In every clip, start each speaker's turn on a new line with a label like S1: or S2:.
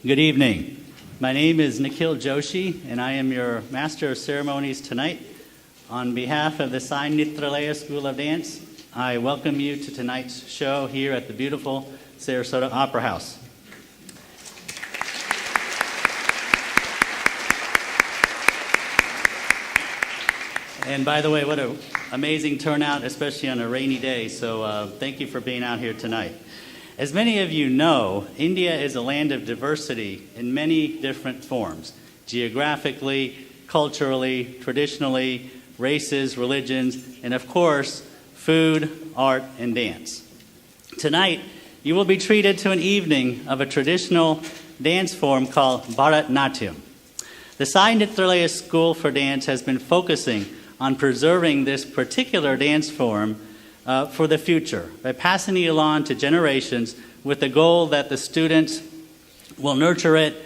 S1: Good evening. My name is Nikhil Joshi, and I am your Master of Ceremonies tonight. On behalf of the Sai Nitralaya School of Dance, I welcome you to tonight's show here at the beautiful Sarasota Opera House. And by the way, what an amazing turnout, especially on a rainy day, so thank you for being out here tonight. As many of you know, India is a land of diversity in many different forms, geographically, culturally, traditionally, races, religions, and of course, food, art, and dance. Tonight, you will be treated to an evening of a traditional dance form called Bharatnatyam. The Sai Nitralaya School for Dance has been focusing on preserving this particular dance form for the future by passing it along to generations with the goal that the students will nurture it,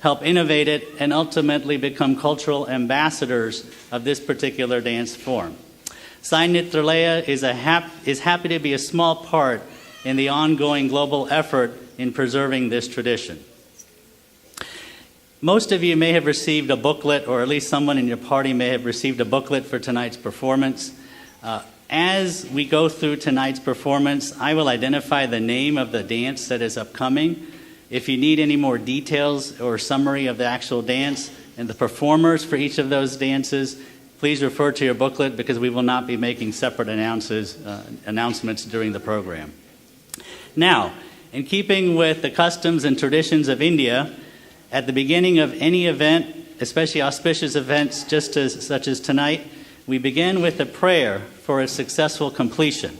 S1: help innovate it, and ultimately become cultural ambassadors of this particular dance form. Sai Nitralaya is happy to be a small part in the ongoing global effort in preserving this tradition. Most of you may have received a booklet, or at least someone in your party may have received a booklet for tonight's performance. As we go through tonight's performance, I will identify the name of the dance that is upcoming. If you need any more details or summary of the actual dance and the performers for each of those dances, please refer to your booklet because we will not be making separate announcements during the program. Now, in keeping with the customs and traditions of India, at the beginning of any event, especially auspicious events such as tonight, we begin with a prayer for a successful completion.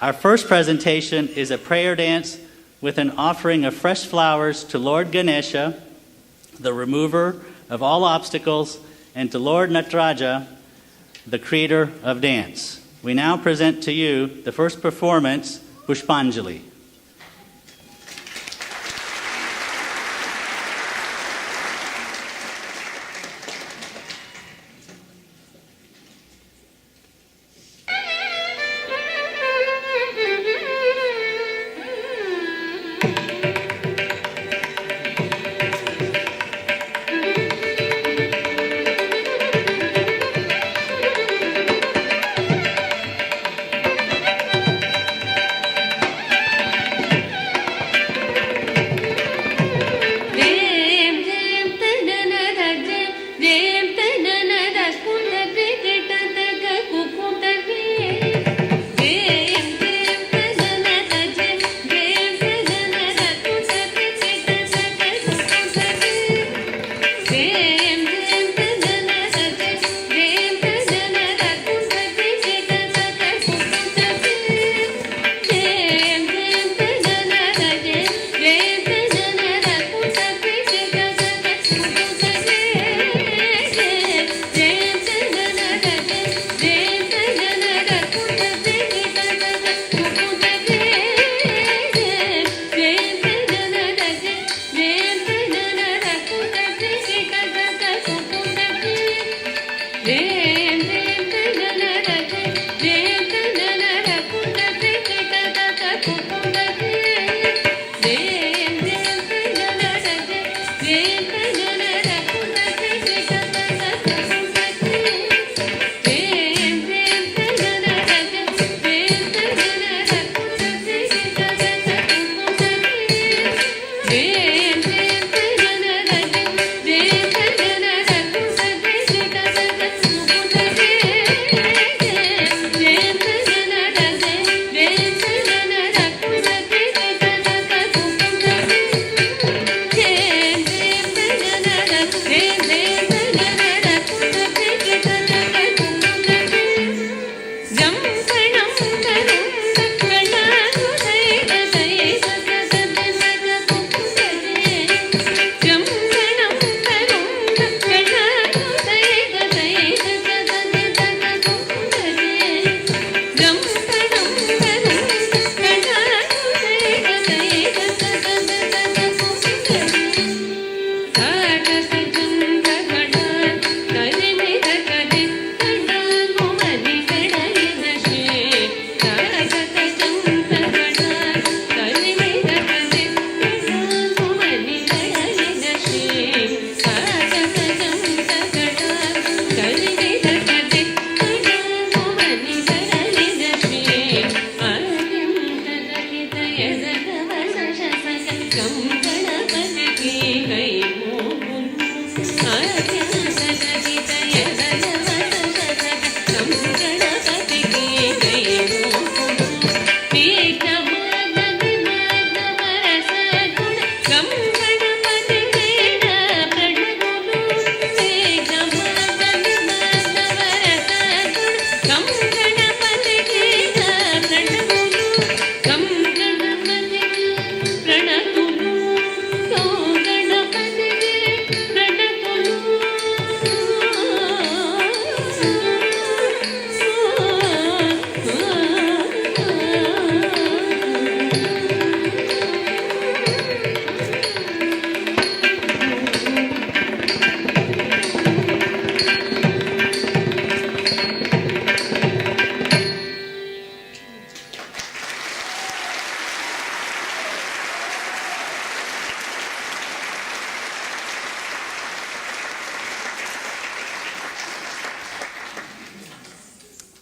S1: Our first presentation is a prayer dance with an offering of fresh flowers to Lord Ganesha, the remover of all obstacles, and to Lord Nataraja, the creator of dance. We now present to you the first performance, Pushpanjali.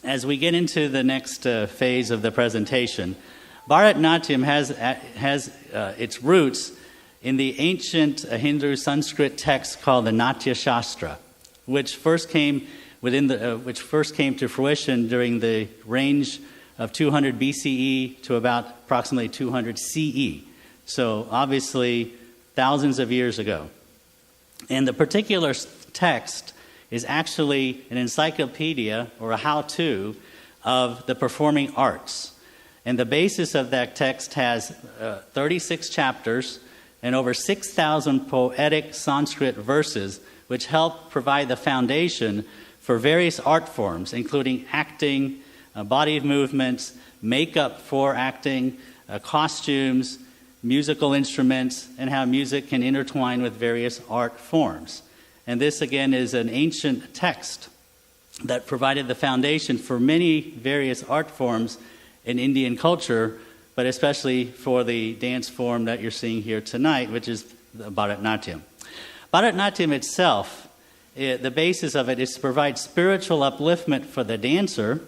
S1: As we get into the next phase of the presentation, Bharatanatyam has its roots in the ancient Hindu Sanskrit text called the Natya Shastra, which first came to fruition during the range of 200 BCE to about approximately 200 CE. So obviously thousands of years ago. And the particular text is actually an encyclopedia or a how-to of the performing arts. And the basis of that text has 36 chapters and over 6,000 poetic Sanskrit verses, which help provide the foundation for various art forms, including acting, body movements, makeup for acting, costumes, musical instruments, and how music can intertwine with various art forms. And this, again, is an ancient text that provided the foundation for many various art forms in Indian culture, but especially for the dance form that you're seeing here tonight, which is the Bharatanatyam. Bharatanatyam itself, the basis of it is to provide spiritual upliftment for the dancer,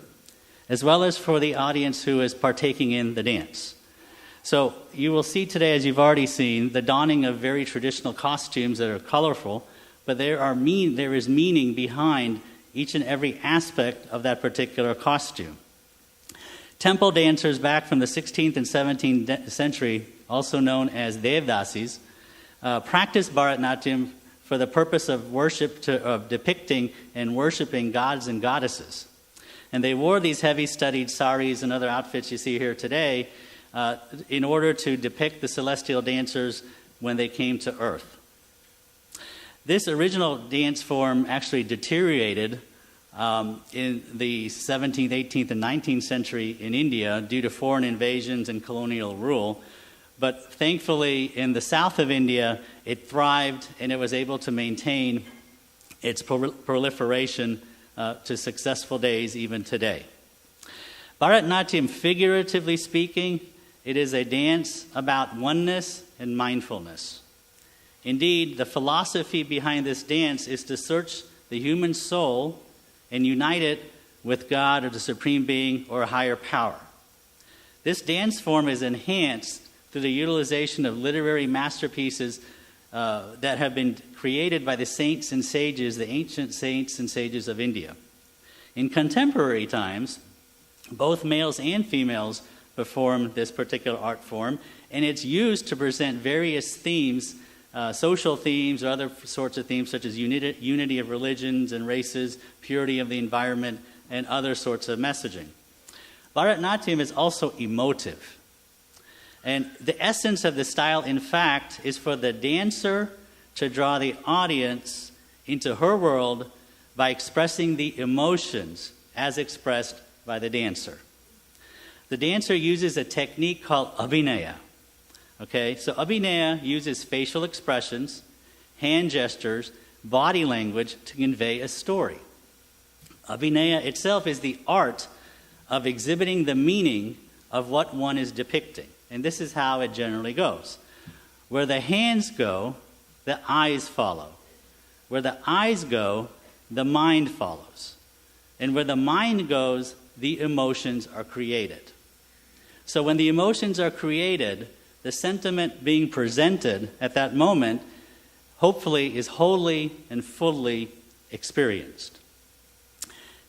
S1: as well as for the audience who is partaking in the dance. So you will see today, as you've already seen, the donning of very traditional costumes that are colorful, but there is meaning behind each and every aspect of that particular costume. Temple dancers back from the 16th and 17th century, also known as Devdasis, practiced Bharatanatyam for the purpose of of depicting and worshiping gods and goddesses. And they wore these heavy studded saris and other outfits you see here today in order to depict the celestial dancers when they came to earth. This original dance form actually deteriorated in the 17th, 18th, and 19th century in India due to foreign invasions and colonial rule. But thankfully, in the south of India, it thrived and it was able to maintain its proliferation to successful days even today. Bharatanatyam, figuratively speaking, it is a dance about oneness and mindfulness. Indeed, the philosophy behind this dance is to search the human soul and unite it with God or the Supreme Being or a higher power. This dance form is enhanced through the utilization of literary masterpieces that have been created by the saints and sages, the ancient saints and sages of India. In contemporary times, both males and females perform this particular art form, and it's used to present various themes, social themes or other sorts of themes such as unity of religions and races, purity of the environment, and other sorts of messaging. Bharatanatyam is also emotive. And the essence of the style, in fact, is for the dancer to draw the audience into her world by expressing the emotions as expressed by the dancer. The dancer uses a technique called abhinaya. Okay, so abhinaya uses facial expressions, hand gestures, body language to convey a story. Abhinaya itself is the art of exhibiting the meaning of what one is depicting. And this is how it generally goes. Where the hands go, the eyes follow. Where the eyes go, the mind follows. And where the mind goes, the emotions are created. So when the emotions are created, the sentiment being presented at that moment, hopefully, is wholly and fully experienced.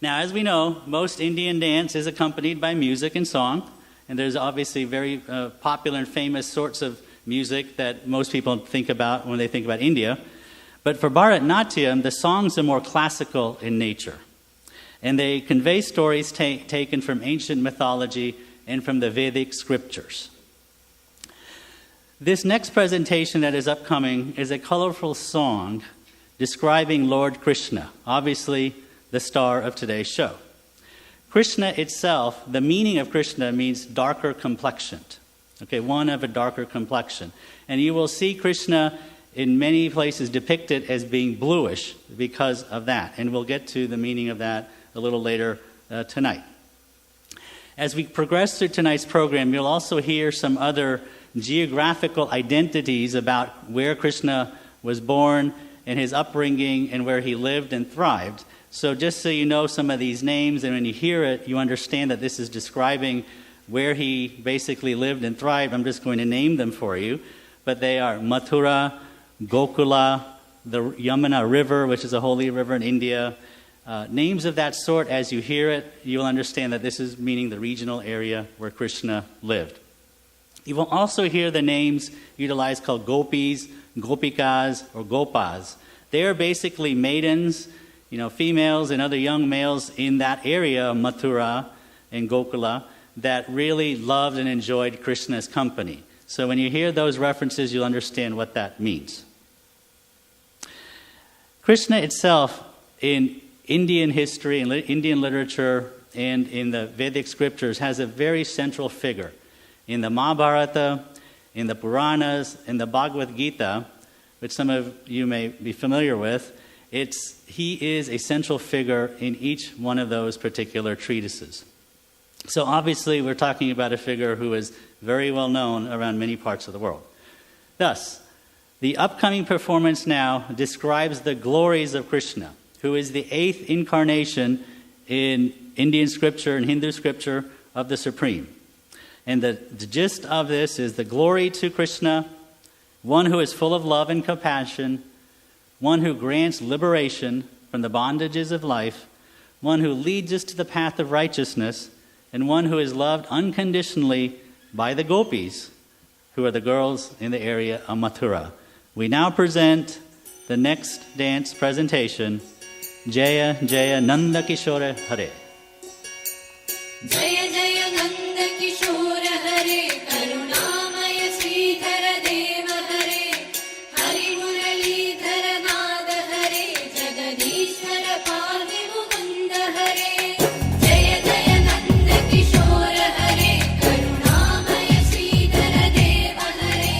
S1: Now, as we know, most Indian dance is accompanied by music and song, and there's obviously very popular and famous sorts of music that most people think about when they think about India. But for Bharatanatyam, the songs are more classical in nature, and they convey stories taken from ancient mythology and from the Vedic scriptures. This next presentation that is upcoming is a colorful song describing Lord Krishna, obviously the star of today's show. Krishna itself, the meaning of Krishna means darker complexioned. Okay, one of a darker complexion. And you will see Krishna in many places depicted as being bluish because of that. And we'll get to the meaning of that a little later tonight. As we progress through tonight's program, you'll also hear some other geographical identities about where Krishna was born and his upbringing and where he lived and thrived. So just so you know some of these names, and when you hear it, you understand that this is describing where he basically lived and thrived. I'm just going to name them for you. But they are Mathura, Gokula, the Yamuna River, which is a holy river in India. Names of that sort, as you hear it, you'll understand that this is meaning the regional area where Krishna lived. You will also hear the names utilized called gopis, gopikas, or gopas. They are basically maidens, females and other young males in that area of Mathura and Gokula that really loved and enjoyed Krishna's company. So when you hear those references, you'll understand what that means. Krishna itself, in Indian history, in Indian literature, and in the Vedic scriptures, has a very central figure. In the Mahabharata, in the Puranas, in the Bhagavad Gita, which some of you may be familiar with, he is a central figure in each one of those particular treatises. So obviously we're talking about a figure who is very well known around many parts of the world. Thus, the upcoming performance now describes the glories of Krishna, who is the 8th incarnation in Indian scripture and Hindu scripture of the Supreme. And the gist of this is the glory to Krishna, one who is full of love and compassion, one who grants liberation from the bondages of life, one who leads us to the path of righteousness, and one who is loved unconditionally by the gopis, who are the girls in the area of Mathura. We now present the next dance presentation, Jaya Jaya Nanda Kishore Hare.
S2: Jaya Jaya Nanda Kishore Hare, Karunamaya Sridhara Deva Hare, Hari Muralidhara Nada Hare, Jagadishwara Padi Mukunda Hare. Jaya Jaya Nanda Kishore Hare, Karunamaya Sridhara Deva Hare,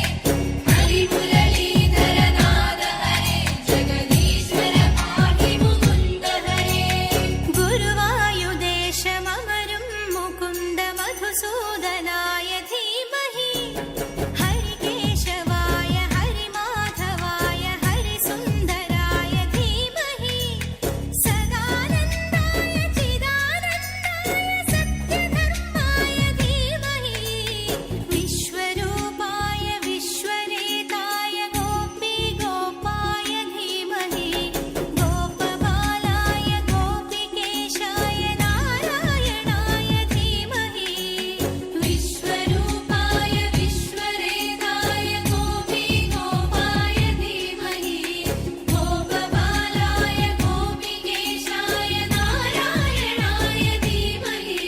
S2: Hari Muralidhara Nada Hare, Jagadishwara Padi Mukunda Hare. Guruvayudesham Amaram Mukunda Madhusudanaya Dhimahi, Hari Keshavaya Hari Madhavaya Hari Sundaraya Dhimahi, Sadanandaya Chidanandaya Satyadharmaya Dhimahi, Vishwarupaya Vishwaretaya Gopi Gopaya Dhimahi, Gopabalaya Gopikeshaya Narayanaya Dhimahi, Vishwarupaya Vishwaretaya Gopi Gopaya Dhimahi, Gopabalaya Gopikeshaya Narayanaya Dhimahi.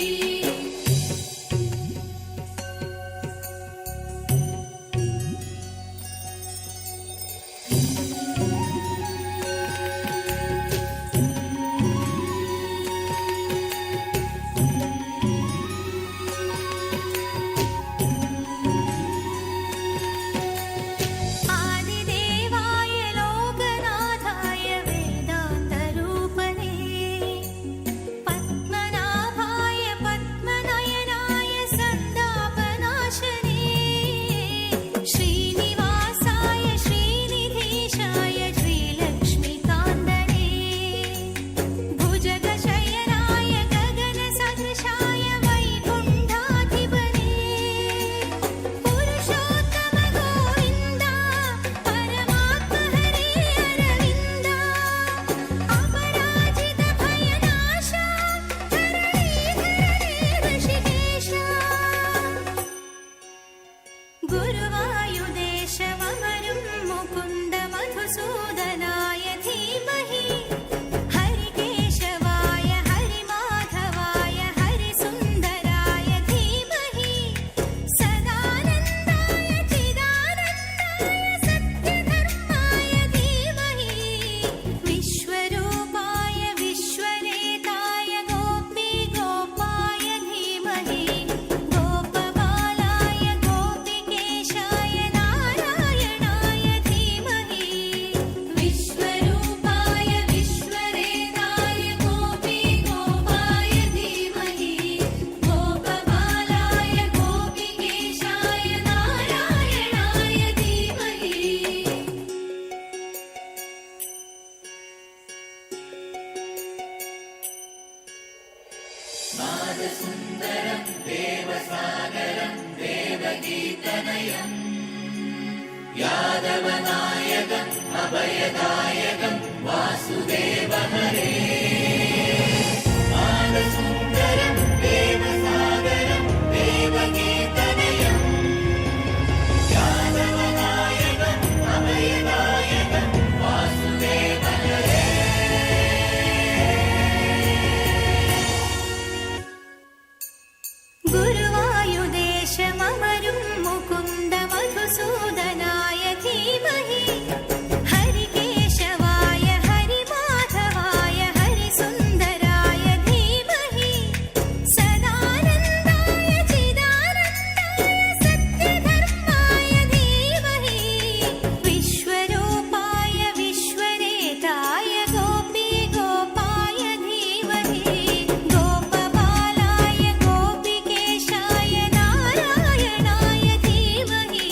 S2: आदिदेवाय लोकनाथाय वेदान्तरूपणे, पद्मनाभाय पद्मनयनाय सन्तापनाशने, श्रीनिवासाय श्रीनिधीशाय श्रीलक्ष्मीकान्दने, भुजगशयनाय गगनसदृशाय वैकुण्ठाधिपने, पुरुषोत्तम गोविन्द परमात्म हरे अरविन्द, अपराजित भयनाश धरणीधर ऋषिकेश. गुरुवायुदेशममरुं मुकुन्द मधुसूदनाय धीमहि, हरिकेशवाय हरिमाधवाय हरिसुन्दराय धीमहि, सदानन्दाय चिदानन्दाय सत्यधर्माय धीमहि, विश्वरूपाय विश्वरेताय गोपी गोपाय धीमहि, गोपबालाय गोपिकेशाय
S3: यादवनायकम् अभयदायकम् वासुदेव हरे बालसुन्दरम् देवसागरम् देवगीतनयम् यादवनायकम् अभयदायकम् वासुदेव हरे
S2: गुरुवायुदेशममरुं मुकुन्द मधुसूदनाय धीमहि हरिकेशवाय हरिमाधवाय हरिसुन्दराय धीमहि सदानन्दाय चिदानन्दाय सत्यधर्माय धीमहि विश्वरूपाय विश्वरेताय गोपीगोपाय धीमहि गोपबालाय गोपिकेशाय नारायणाय धीमहि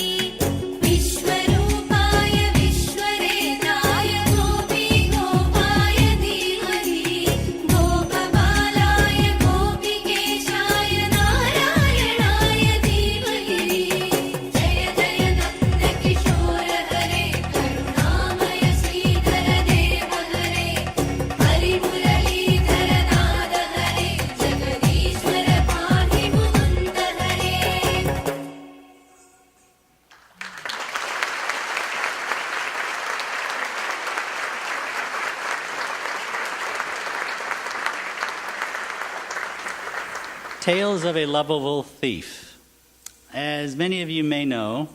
S2: विश्वरूपाय विश्वरेताय गोपीगोपाय धीमहि गोपबालाय गोपिकेशाय नारायणाय धीमहि जय जय नन्दकिशोर हरे करुणामय श्रीधर देव हरे हरिमुरलीधर नाद हरे जगदीश्वर पाहि मुकुन्द हरे
S1: Tales of a Lovable Thief. As many of you may know,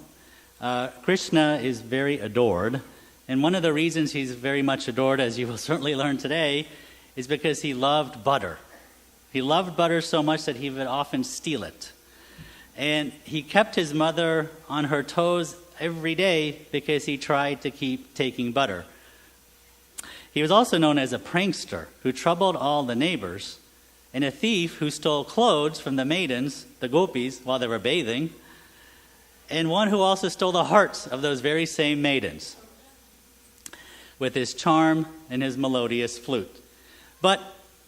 S1: Krishna is very adored, and one of the reasons he's very much adored, as you will certainly learn today, is because he loved butter. He loved butter so much that he would often steal it. And he kept his mother on her toes every day because he tried to keep taking butter. He was also known as a prankster who troubled all the neighbors, and a thief who stole clothes from the maidens, the gopis, while they were bathing, and one who also stole the hearts of those very same maidens with his charm and his melodious flute. But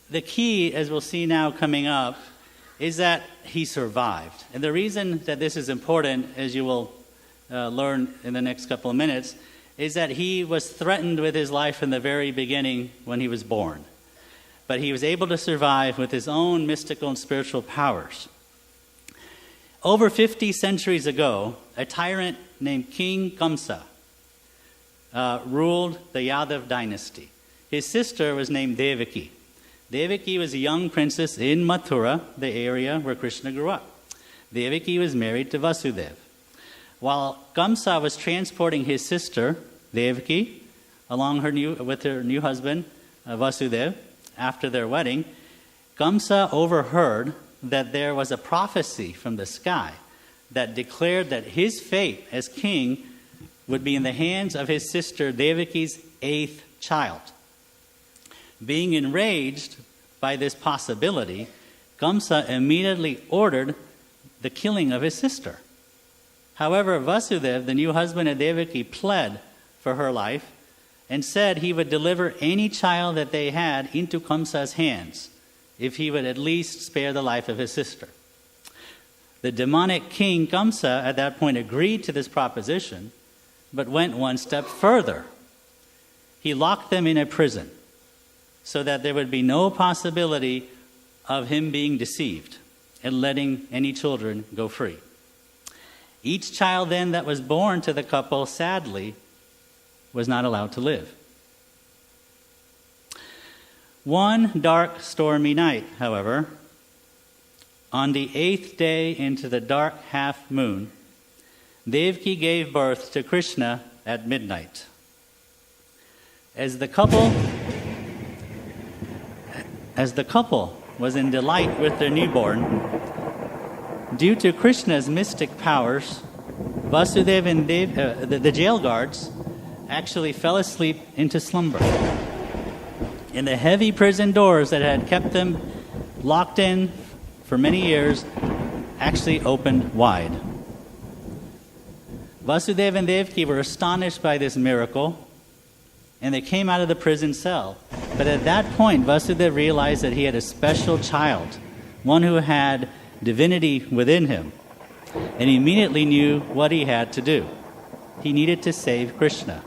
S1: the key, as we'll see now coming up, is that he survived. And the reason that this is important, as you will learn in the next couple of minutes, is that he was threatened with his life in the very beginning when he was born. But he was able to survive with his own mystical and spiritual powers. Over 50 centuries ago, a tyrant named King Kamsa ruled the Yadav dynasty. His sister was named Devaki. Devaki was a young princess in Mathura, the area where Krishna grew up. Devaki was married to Vasudeva. While Kamsa was transporting his sister, Devaki, with her new husband, Vasudeva, after their wedding, Kamsa overheard that there was a prophecy from the sky that declared that his fate as king would be in the hands of his sister Devaki's 8th child. Being enraged by this possibility, Kamsa immediately ordered the killing of his sister. However, Vasudeva, the new husband of Devaki, pled for her life and said he would deliver any child that they had into Kamsa's hands if he would at least spare the life of his sister. The demonic king Kamsa at that point agreed to this proposition, but went one step further. He locked them in a prison so that there would be no possibility of him being deceived and letting any children go free. Each child then that was born to the couple, sadly, was not allowed to live. One dark, stormy night, however, on the 8th day into the dark half moon, Devaki gave birth to Krishna at midnight. As the couple was in delight with their newborn, due to Krishna's mystic powers, Vasudeva and the jail guards actually fell asleep into slumber. And the heavy prison doors that had kept them locked in for many years actually opened wide. Vasudeva and Devaki were astonished by this miracle, and they came out of the prison cell. But at that point, Vasudeva realized that he had a special child, one who had divinity within him, and he immediately knew what he had to do. He needed to save Krishna.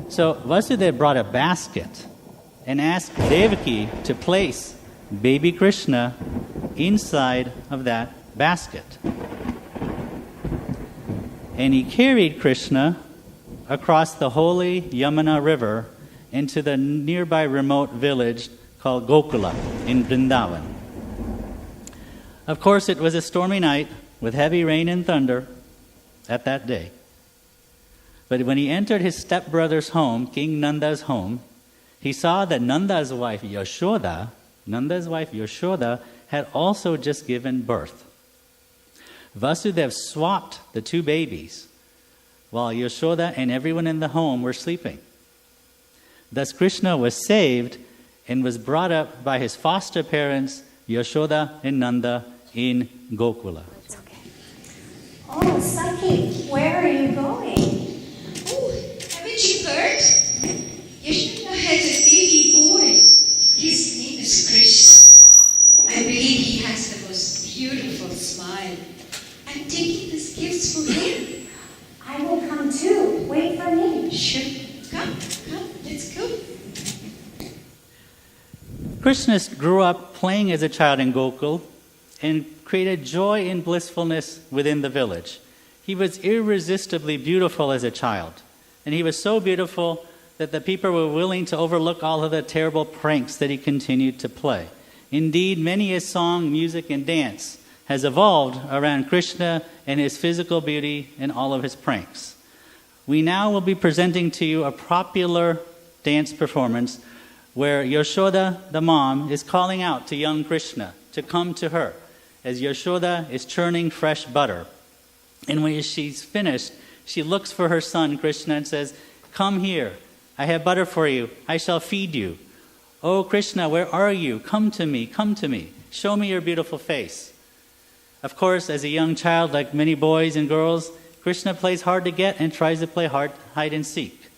S1: So Vasudeva brought a basket and asked Devaki to place baby Krishna inside of that basket. And he carried Krishna across the holy Yamuna River into the nearby remote village called Gokula in Vrindavan. Of course, it was a stormy night with heavy rain and thunder at that day. But when he entered his stepbrother's home, King Nanda's home, he saw that Nanda's wife Yashoda had also just given birth. Vasudeva swapped the two babies while Yashoda and everyone in the home were sleeping. Thus Krishna was saved and was brought up by his foster parents, Yashoda and Nanda, in Gokula.
S4: It's okay. Oh, Saki, where are you going?
S5: Oh, haven't you heard? Yashoda has a baby boy. His name is Krishna. I believe he has the most beautiful smile. I'm taking these gifts for him.
S4: I will come too. Wait for me.
S5: Sure. Come, let's go.
S1: Krishna grew up playing as a child in Gokul and created joy and blissfulness within the village. He was irresistibly beautiful as a child, and he was so beautiful that the people were willing to overlook all of the terrible pranks that he continued to play. Indeed, many a song, music, and dance has evolved around Krishna and his physical beauty and all of his pranks. We now will be presenting to you a popular dance performance where Yashoda, the mom, is calling out to young Krishna to come to her as Yashoda is churning fresh butter. And when she's finished, she looks for her son Krishna and says, "Come here, I have butter for you, I shall feed you. Oh Krishna, where are you? Come to me, show me your beautiful face." Of course, as a young child, like many boys and girls, Krishna plays hard to get and tries to play hide and seek.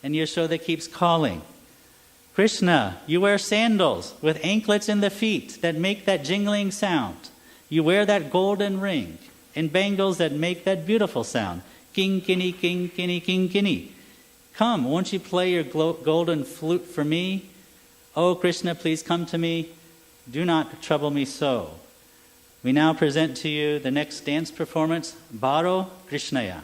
S1: And Yashoda keeps calling, "Krishna, you wear sandals with anklets in the feet that make that jingling sound. You wear that golden ring and bangles that make that beautiful sound. Kinkini, kinkini, kinkini. Come, won't you play your golden flute for me? Oh, Krishna, please come to me. Do not trouble me so." We now present to you the next dance performance, Baro Krishnaya.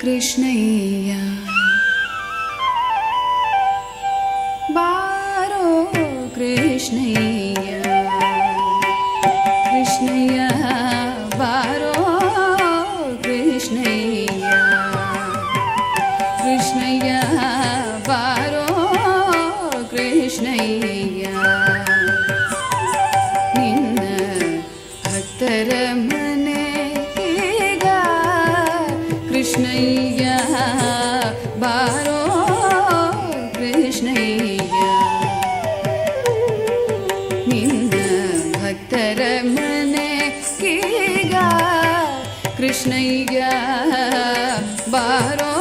S5: Krishnaya, Baro Krishnaya, Krishnaya, Baro Krishnaya, Krishnaya, Baro Krishnaya, Ninna Bhaktara Mane Higa Krishnaya, Baro Krishnaya, Ninna Bhaktara Mane Higa Krishnaya, Baro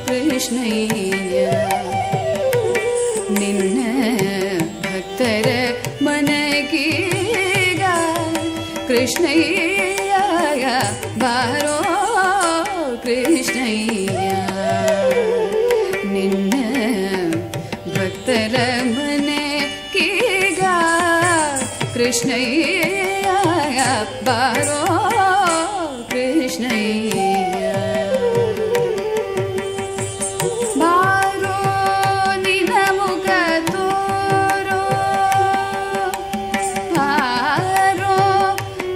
S5: Krishnaya, Ninna Bhaktara Mane Higa Krishnaya, Baro Krishnaya, Ninna Bhaktara Mane Kiga Krishnaya,
S6: ಬಾರೋ ಕೃಷ್ಣಯ್ಯ ಬಾರೋ ನಿನ ಮುಖ ತೋರೋ ಬಾರೋ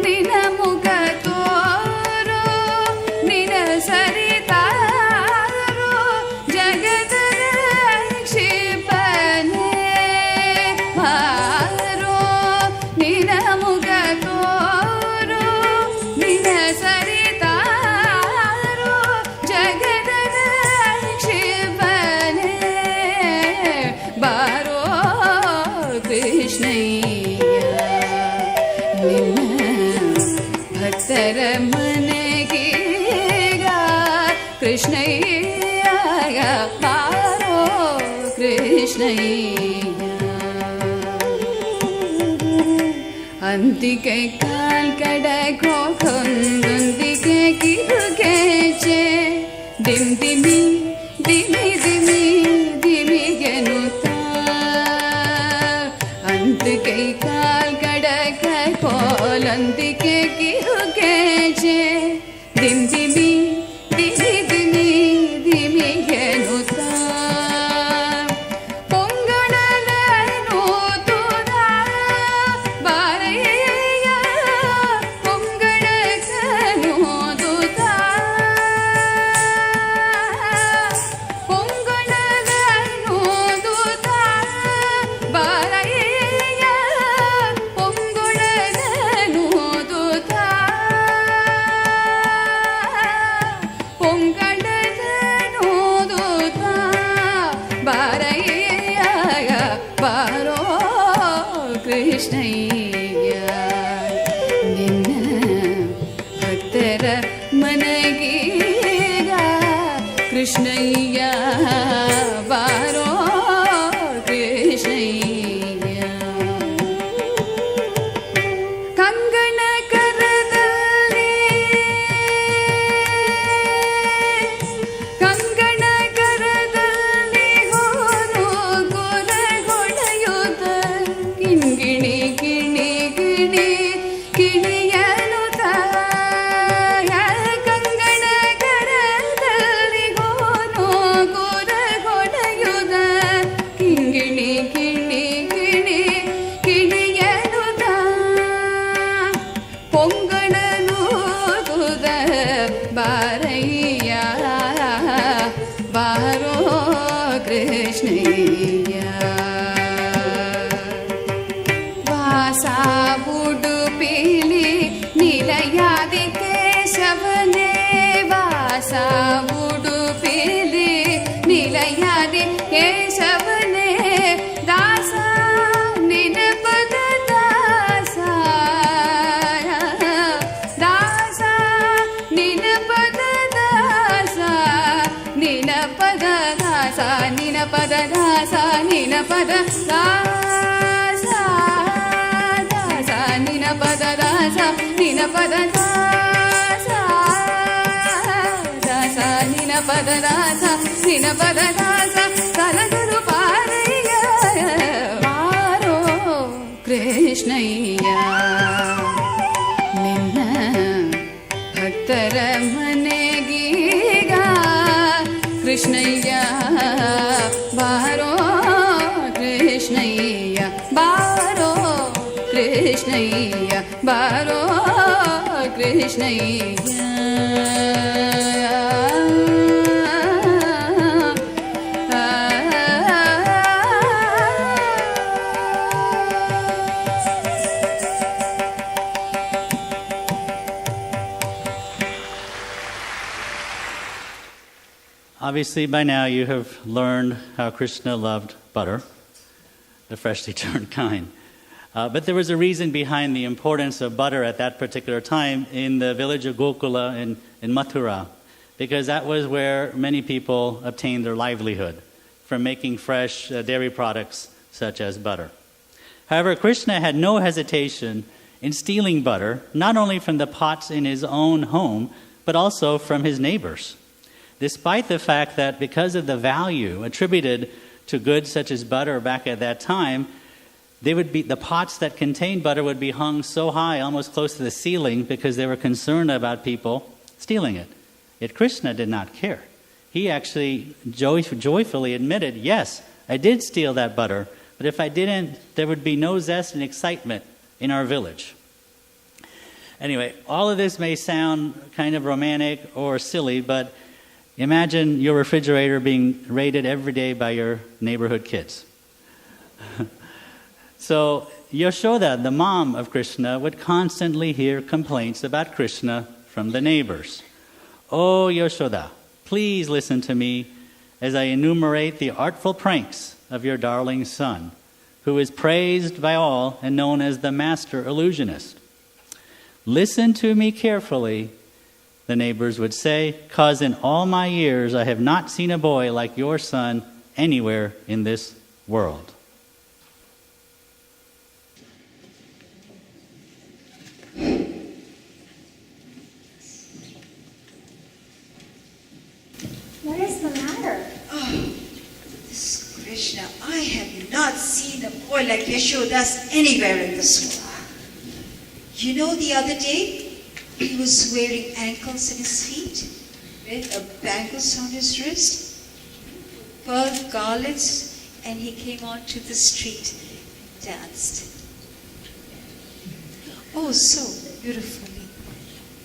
S6: ನಿನ ಮುಖ ತೋರೋ ನಿನ ಸರಿತಾರೋ ಜಗದ ಕ್ಷಿಪನೆ ಬಾರೋ ನಿನ ಮುಖ ತೋರೋ ನಿನ ಸರಿತಾರೋ ಜಗದ ಕ್ಷಿಪನೆ ಬಾರೋ ಕೃಷ್ಣಯ್ಯ ನಿನ್ನ ಭಕ್ತರ ಮನೆಗೀಗ ಕೃಷ್ಣಯ್ಯ ಬಾರೋ ಕೃಷ್ಣಯ್ಯ ಅಂತಿಕೆ ಕಾಲ್ ಕಡಕೊಂದೊಂದಿಗೆ ಕಿರುಗೆಚೆ ದಿಮ್ ದಿಮಿ ದಿಮಿ ದಿಮಿ ದಿಮಿಗೆನುತ್ತ ಅಂತಿಕೆ ಕಾಲ್ ಕಡಕ ಕೋಲಂತಿಕೆ ಕಿರುಗೆಚೆ ದಿಮ್ ದಿಮಿ ದಿಮಿ ದಿಮಿ ದಿಮಿಗೆನುತ್ತ ಪೊಂಗಡಲನು ತುದ ಬಾರಯ್ಯ ಪೊಂಗಡಕನು ತುದ ಪೊಂಗಡಲನು ತುದ ಬಾರಯ್ಯ ಪೊಂಗಡಲನು ತುದ ಪೊಂಗಡಲನು ತುದ ಬಾರಯ್ಯ ಬಾರೋ ಕೃಷ್ಣಯ್ಯ ನಿನ್ನ ಭಕ್ತರ ಮನಗೀಗ ಕೃಷ್ಣಯ್ಯ ಬಾರೋ ಕೃಷ್ಣಯ್ಯ ಕಂಗಣ ಕರದಲ್ಲಿ ಕಂಗಣ ಕರದಲ್ಲಿ ಹೋನು ಕೊರಗೊಡೆಯುತ್ತ ಕಿಣಿಗಿಣಿ ಕಿಣಿ ಕಿಣಿ ಕಿಣಿಯನುತ್ತ ಕಂಗಣ ಕರದಲ್ಲಿ ಹೋನು ಕೊರಗೊಡೆಯುತ್ತ ಕಿಣಿಗಿಣಿ ಕಿಣಿ ಕಿಣಿ ಕಿಣಿಯನುತ್ತ ಪೊಂಗಡನು ತುದ ಬಾರಯ್ಯ ಬಾರೋ ಕೃಷ್ಣಯ್ಯ ವಾಸ ಉಡುಪಿಲಿ ನಿಲಯಾದಿ ಕೇಶವನೇ ವಾಸ ಉಡುಪಿಲಿ ನಿಲಯಾದಿ ಕೇಶವನೇ ದಾಸ ನಿನ ಪದ ದಾಸ ದಾಸ ನಿನ ಪದ ದಾಸ ನಿನ ಪದ ದಾಸ ನಿನ ಪದ ದಾಸ ನಿನ ಪದ ದಾಸ ದಾಸ ನಿನ ಪದ ದಾಸ ನಿನ ಪದ ದಾಸ ದಾಸ ನಿನ ಪದ ದಾಸ ನಿನ ಪದ ದಾಸ ಕಲಗರು ಪಾರಯ್ಯ ಬಾರೋ ಕೃಷ್ಣಯ್ಯ ನಿನ್ನ ಭಕ್ತರ ಮನೆಗೀಗ ಕೃಷ್ಣಯ್ಯ ಬಾರೋ ಕೃಷ್ಣಯ್ಯ ಬಾರೋ ಕೃಷ್ಣಯ್ಯ ಬಾರೋ ಕೃಷ್ಣಯ್ಯ
S1: Obviously, by now you have learned how Krishna loved butter, the freshly churned kind. But there was a reason behind the importance of butter at that particular time in the village of Gokula in Mathura, because that was where many people obtained their livelihood from making fresh dairy products such as butter. However, Krishna had no hesitation in stealing butter, not only from the pots in his own home, but also from his neighbors. Despite the fact that because of the value attributed to goods such as butter back at that time, The pots that contained butter would be hung so high, almost close to the ceiling, because they were concerned about people stealing it. Yet Krishna did not care. He actually joyfully admitted, yes, I did steal that butter, but if I didn't, there would be no zest and excitement in our village. Anyway, all of this may sound kind of romantic or silly, but imagine your refrigerator being raided every day by your neighborhood kids. So Yashoda, the mom of Krishna, would constantly hear complaints about Krishna from the neighbors. Oh, Yashoda, please listen to me as I enumerate the artful pranks of your darling son, who is praised by all and known as the master illusionist. Listen to me carefully, the neighbors would say, cause in all my years I have not seen a boy like your son anywhere in this world.
S4: What is the matter?
S5: Oh, this Krishna, I have not seen a boy like Yashodas anywhere in this world. You know, the other day, he was wearing ankles in his feet, with a bangles on his wrist, pearl garlands, and he came onto the street and danced. Oh, so beautifully.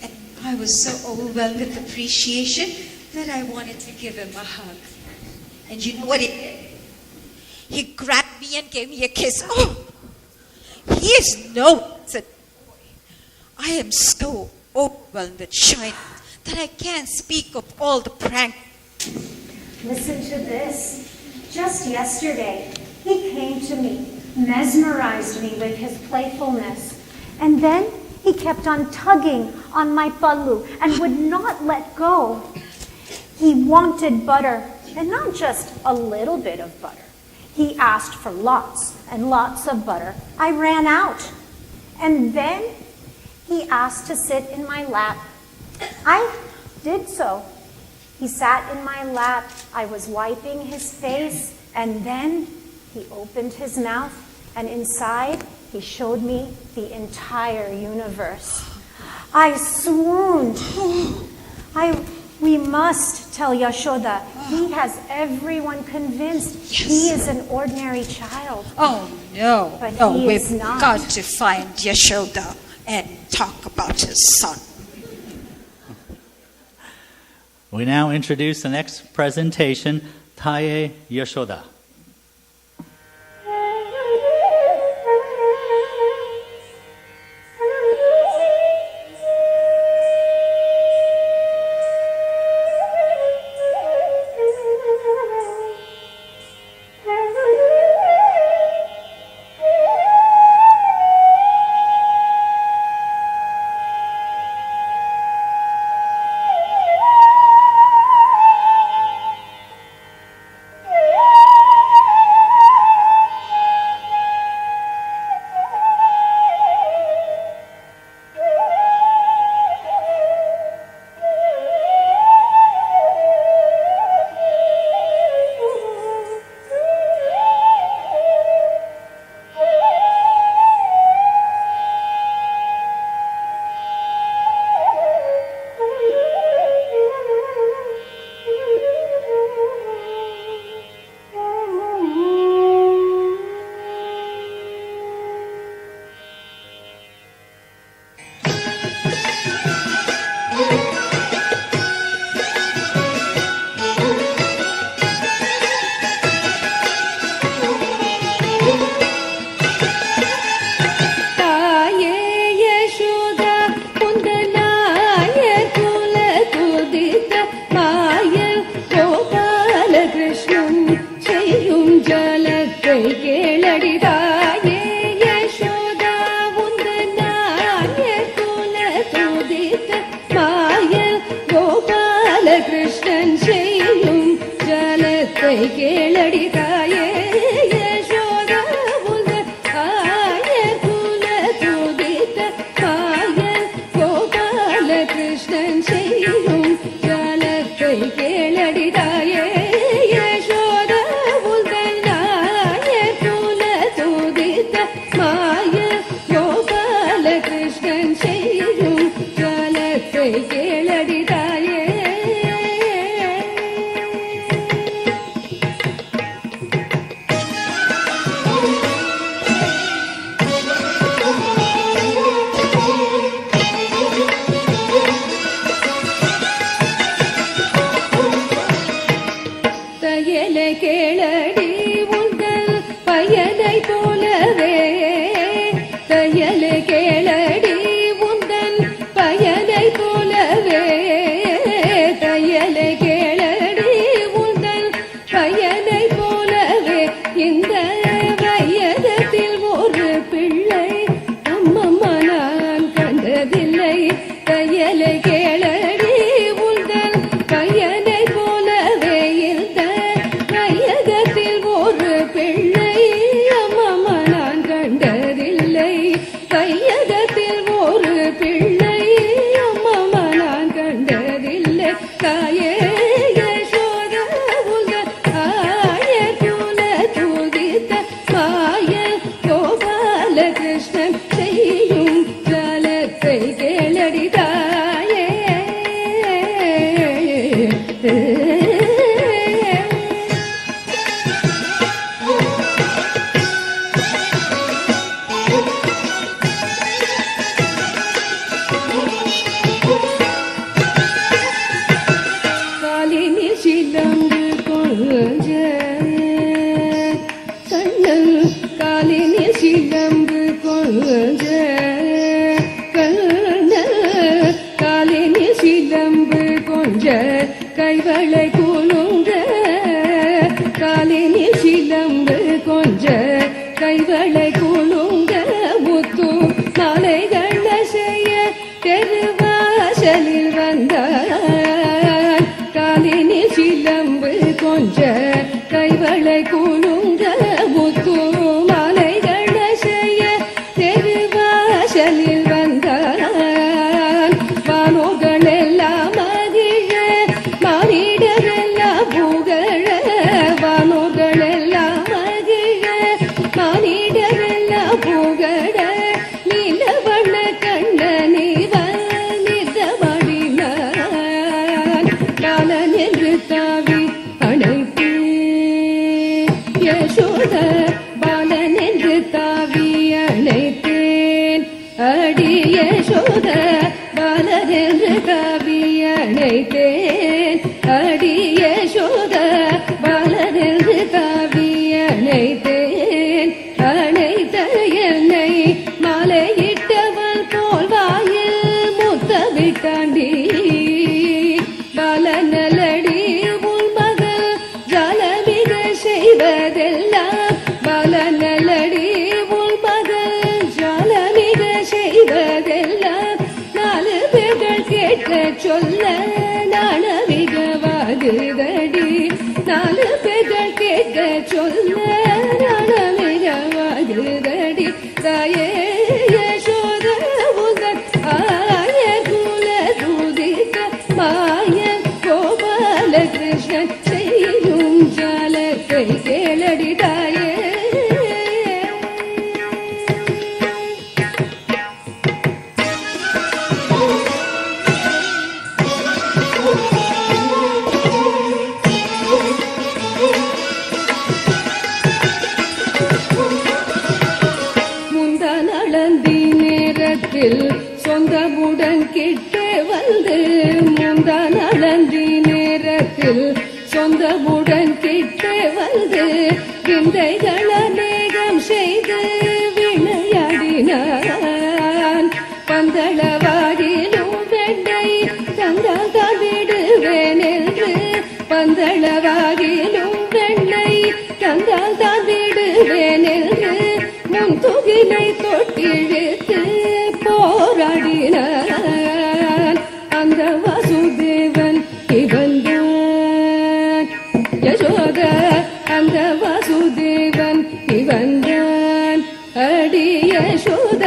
S5: And I was so overwhelmed with appreciation that I wanted to give him a hug. And you know what he did? He grabbed me and gave me a kiss. Oh, he is no said boy. I am so overwhelmed with shyness that I can't speak of all the pranks.
S4: Listen to this. Just yesterday, he came to me, mesmerized me with his playfulness, and then he kept on tugging on my pallu and would not let go. He wanted butter, and not just a little bit of butter. He asked for lots and lots of butter. I ran out. And then he asked to sit in my lap. I did so. He sat in my lap. I was wiping his face, and then he opened his mouth, and inside he showed me the entire universe. I swooned. We must tell Yashoda. He has everyone convinced he is an ordinary child.
S5: Oh, no.
S4: But
S5: no,
S4: he
S5: we've
S4: is not.
S5: got to find Yashoda and talk about his son.
S1: We now introduce the next presentation, Taye Yashoda.
S6: Krishnan செய்யும் ஜாலத்தை கேளடி தாயே. தையலை கேளடி உந்தன் பையனை போலவே, தையலை கேளடி உந்தன் பையனை போலவே, தையலை கேளடி உந்தன் பையனை போலவே. இந்த வயதத்தில் ஒரு பிள்ளை அம்மம்மா நான் கண்டதில்லை. தையலை கேளடி உந்தன் பையனை போலவே, இந்த வயதத்தில் ஒரு பிள்ளை அம்மம்மா நான் கண்டதில்லை. கையகத்தில் ஒரு பிள்ளை அம்மம்மா நான் கண்டதில்லை. தாயே யசோதா உந்தன் ஆய குல துதித்த மாய கோபால கிருஷ்ணன் செய்யும் ஜாலத்தை கேளடி தாயே. காலினில் சிலம்பு கொஞ்ச கண்ணன், காலினில் சிலம்பு கொஞ்ச கண்ணன், காலினில் சிலம்பு கொஞ்ச கைவளை குலுங்க, காலினில் சிலம்பு கொஞ்ச கைவளை குலுங்க, முத்து மாலைகள் செய்ய தெருவாசலில் வந்தார். காலினில் சிலம்பு கொஞ்ச கைவளை குலுங்க, முத்து மாலைகள் செய்ய தெருவாசலில் வந்தார். வானோர்கள் எல்லாம் மகிழ மானிடரெல்லாம் புகழ, வானோர்கள் எல்லாம் மகிழ மானிடரெல்லாம் புகழ, நீலவண்ண கண்ணனிவன் நிதமடினான். காலன் என்று தாவி அணைத்து யசோத பாலன் என்று தாவி அணைத்தேன். அடி யசோத பாலன் என்று தாவி அணைத்தேன். அடி யசோத பாலன் என்று தாவி அணைத்தேன். அணைத்த என்னை மாலையிட்டவன் போல் வாயில் முத்தமிட்டாண்டி. பாலநலடி உன் மகள் ஜாலமிக செய்வதெல்லாம், பாலநலடி உன் மகள் ஜாலமிக செய்வதெல்லாம், நாலு பேர்கள் கேட்க சொல்ல நாணமிகவாகுதடி. நாலு பேர்கள் கேட்க சொல்ல நாணமிகவாகுதடி. தாயே யசோத உந்தன் ஆய குல துதித்த மாய கோபால கிருஷ்ணன் செய்யும் ஜாலத்தை கேளடி தாயே. முந்தானளந்தி நேரத்தில் சொந்தமுடன் கிட்ட வந்து, முந்தானளந்தி நேரத்தில் சொந்தமுடன் கிட்ட வந்து, விந்தைகள் அநேகம் செய்து விளையாடினான். பந்தளவாடிலும் வெண்ணை தந்தால் தான் விடுவேன் என்று, பந்தளவாடிலும் வெண்ணை தந்தால் தான் விடுவேன் என்று, முன்துகிலை தொட்டிழுத்து போராடினான். அந்த வாசுதேவன் இவன்தான் யசோத, அந்த வாசுதேவன் இவன்தான். அடி யசோத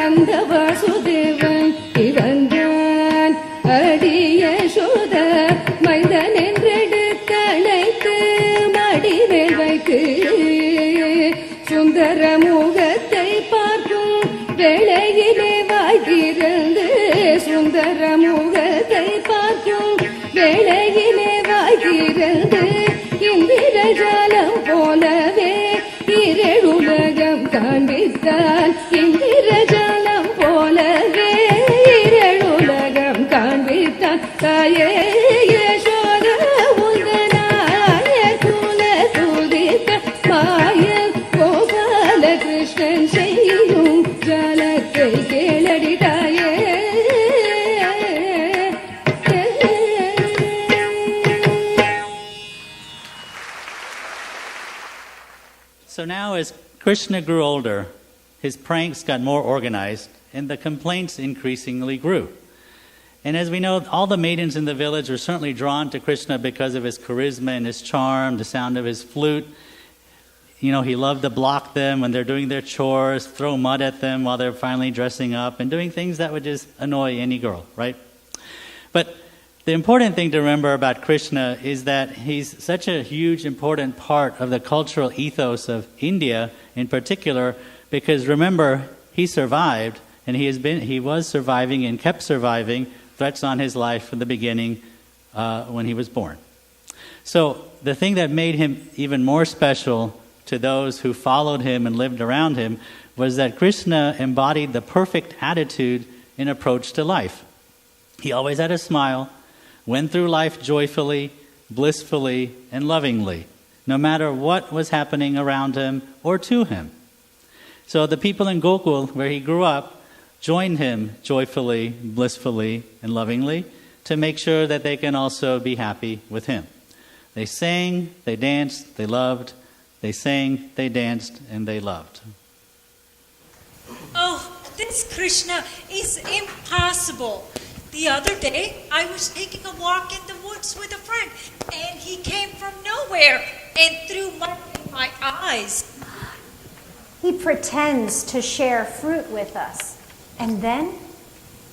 S6: அந்த வாசுதேவன் இவன்தான். அடி யசோத மைந்தன் என்றெடுத்தணைத்து மடிமேல் வைத்து, சுந்தர முகத்தை பார்க்கும் வேளையிலே சுந்தர முகத்தை பார்க்கும் வேளையிலே வாய்கிறது இந்திரஜாலம் போலவே இரளுலகம் காண்பித்தால் இந்திரஜாலம் போலவே இரளுலகம் காண்பித்தால் தாயே யசோத உந்தனாய குல துதித்த மாய கோபால கிருஷ்ணன் செய்யும் ஜாலத்தை கேளடி தாயே.
S1: So now, as Krishna grew older, his pranks got more organized, and the complaints increasingly grew. And as we know, all the maidens in the village were certainly drawn to Krishna because of his charisma and his charm, the sound of his flute. You know, he loved to block them when they're doing their chores, throw mud at them while they're finally dressing up, and doing things that would just annoy any girl, right? But the important thing to remember about Krishna is that he's such a huge, important part of the cultural ethos of India in particular, because remember, he survived, and he was surviving and kept surviving threats on his life from the beginning when he was born. So the thing that made him even more special to those who followed him and lived around him was that Krishna embodied the perfect attitude and approach to life. He always had a smile, went through life joyfully, blissfully, and lovingly, no matter what was happening around him or to him. So the people in Gokul, where he grew up, joined him joyfully, blissfully, and lovingly to make sure that they can also be happy with him. They sang, they danced, they loved. They sang, they danced, and they loved.
S7: Oh, this Krishna is impossible. The other day, I was taking a walk in the woods with a friend, and he came from nowhere and threw mud in my eyes.
S4: He pretends to share fruit with us, and then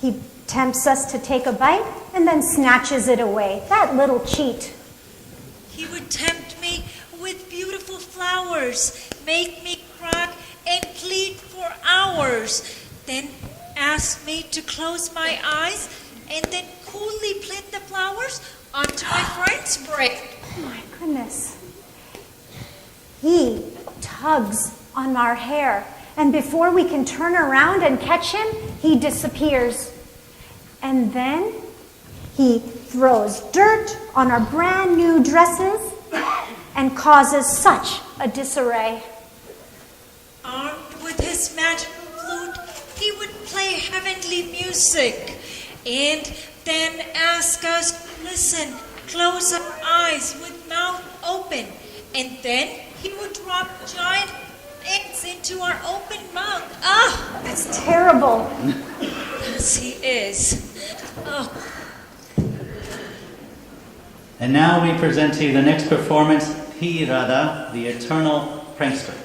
S4: he tempts us to take a bite and then snatches it away. That little cheat.
S7: He would tempt me with beautiful flowers, make me cry and plead for hours, then ask me to close my eyes and then coolly plant the flowers onto my friend's brain.
S4: Oh my goodness. He tugs on our hair, and before we can turn around and catch him, he disappears. And then he throws dirt on our brand new dresses and causes such a disarray.
S7: Armed with his magical flute, he would play heavenly music and then ask us to listen, close our eyes with mouth open, and then he would drop giant eggs into our open mouth. Ah,
S4: That's terrible.
S7: yes, he is. Oh.
S1: And now we present to you the next performance, He Radha, the Eternal Prankster.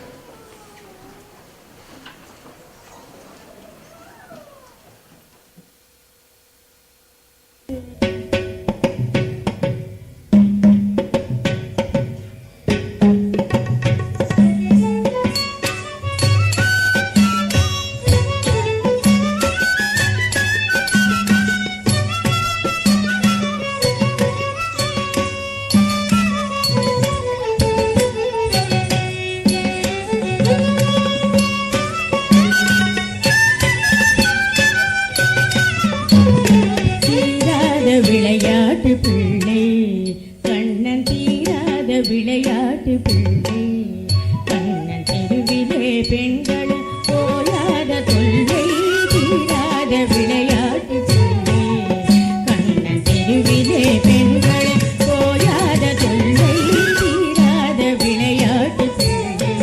S8: விளையாட்டு பிள்ளை கண்ணன் தீராத விளையாட்டு பிள்ளை கண்ணன் தெருவிலே பெண்கள் போயாத தொல்லை தீராத விளையாட்டு பிள்ளை கண்ணன் தெருவிலே பெண்கள் போயாத தொல்லை தீராத விளையாட்டு பிள்ளை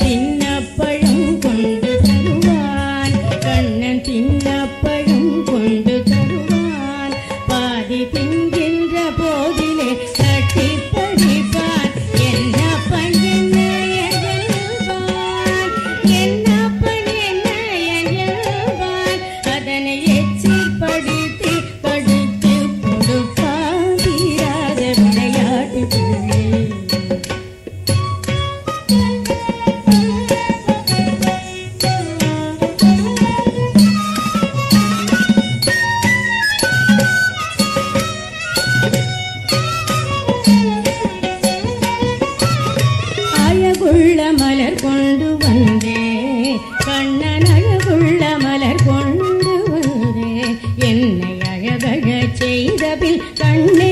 S8: தின்னப்பழம் கொண்டு தருவான் கண்ணன் தின்னப்பழம் கொண்டு தருவான் பாதி தின்கின்ற போதிலே கட்டி படிப்பான் என்னப்பன் என்ன எல்வான் என்னப்பன் என்ன எல்வான் அதனை எச்சில் படித்து கடித்து கொடுப்பான் தீராத விளையாட்டு பிள்ளை
S6: இரவில் கண்ணே